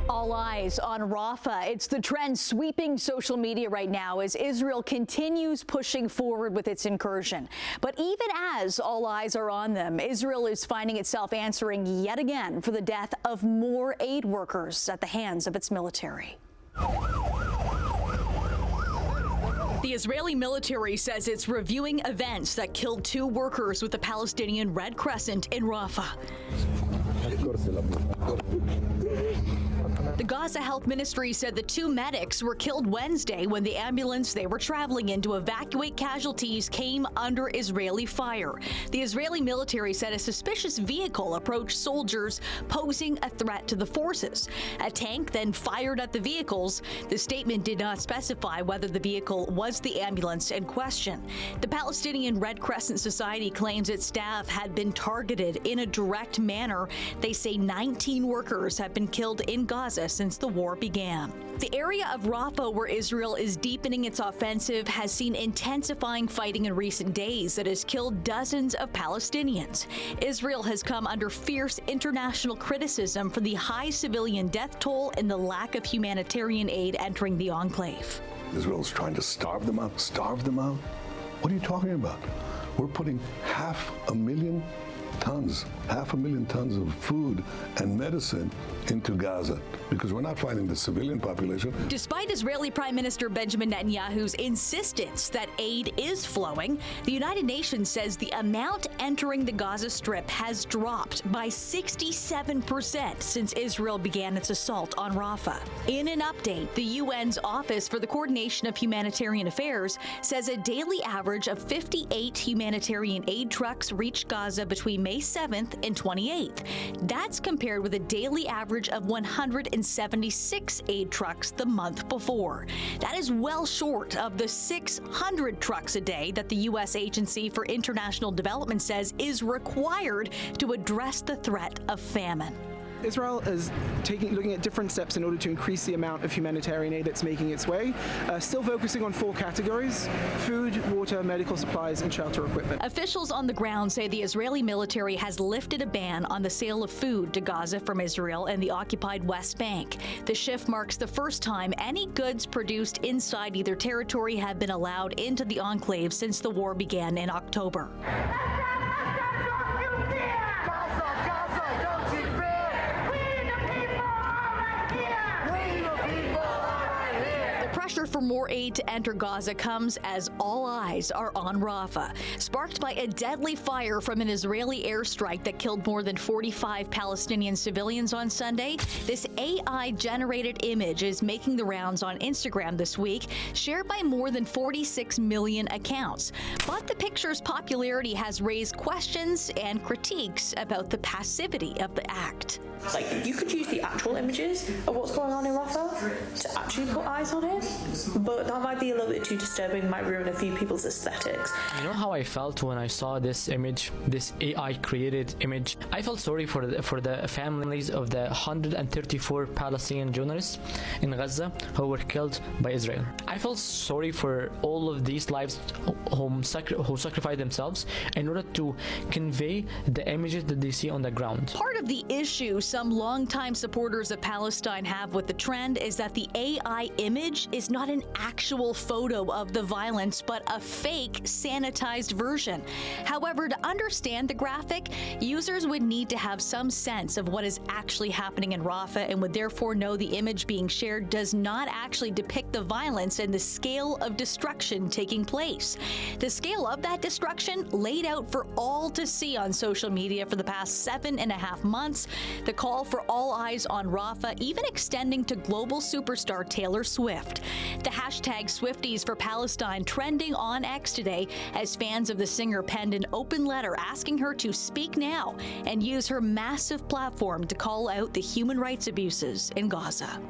All eyes on Rafah. It's the trend sweeping social media right now as Israel continues pushing forward with its incursion. But even as all eyes are on them, Israel is finding itself answering yet again for the death of more aid workers at the hands of its military. The Israeli military says it's reviewing events that killed 2 workers with the Palestinian Red Crescent in Rafah. The Gaza Health Ministry said the 2 medics were killed Wednesday when the ambulance they were traveling in to evacuate casualties came under Israeli fire. The Israeli military said a suspicious vehicle approached soldiers, posing a threat to the forces. A tank then fired at the vehicles. The statement did not specify whether the vehicle was the ambulance in question. The Palestinian Red Crescent Society claims its staff had been targeted in a direct manner. They say 19 workers have been killed in Gaza since the war began. The area of Rafah where Israel is deepening its offensive has seen intensifying fighting in recent days that has killed dozens of Palestinians. Israel has come under fierce international criticism for the high civilian death toll and the lack of humanitarian aid entering the enclave. Israel's trying to starve them out. Starve them out? What are you talking about? We're putting 500,000 tons of food and medicine into Gaza because we're not fighting the civilian population. Despite Israeli Prime Minister Benjamin Netanyahu's insistence that aid is flowing, the United Nations says the amount entering the Gaza Strip has dropped by 67% since Israel began its assault on Rafah. In an update, the UN's Office for the Coordination of Humanitarian Affairs says a daily average of 58 humanitarian aid trucks reached Gaza between May 7th and 28th. That's compared with a daily average of 176 aid trucks the month before. That is well short of the 600 trucks a day that the U.S. Agency for International Development says is required to address the threat of famine. Israel is looking at different steps in order to increase the amount of humanitarian aid that's making its way, still focusing on 4 categories: food, water, medical supplies, and shelter equipment. Officials on the ground say the Israeli military has lifted a ban on the sale of food to Gaza from Israel and the occupied West Bank. The shift marks the first time any goods produced inside either territory have been allowed into the enclave since the war began in October. Pressure for more aid to enter Gaza comes as all eyes are on Rafah. Sparked by a deadly fire from an Israeli airstrike that killed more than 45 Palestinian civilians on Sunday, this AI-generated image is making the rounds on Instagram this week, shared by more than 46 million accounts. But the picture's popularity has raised questions and critiques about the passivity of the act. Like, you could use the actual images of what's going on in Rafah to actually put eyes on it, but that might be a little bit too disturbing, might ruin a few people's aesthetics. You know how I felt when I saw this image, this AI-created image? I felt sorry for the families of the 134 Palestinian journalists in Gaza who were killed by Israel. I felt sorry for all of these lives who sacrificed themselves in order to convey the images that they see on the ground. Part of the issue some longtime supporters of Palestine have with the trend is that the AI image is not an actual photo of the violence, but a fake, sanitized version. However, to understand the graphic, users would need to have some sense of what is actually happening in Rafah and would therefore know the image being shared does not actually depict the violence and the scale of destruction taking place. The scale of that destruction laid out for all to see on social media for the past 7.5 months. The call for all eyes on Rafah even extending to global superstar Taylor Swift. The hashtag Swifties for Palestine trending on X today as fans of the singer penned an open letter asking her to speak now and use her massive platform to call out the human rights abuses in Gaza.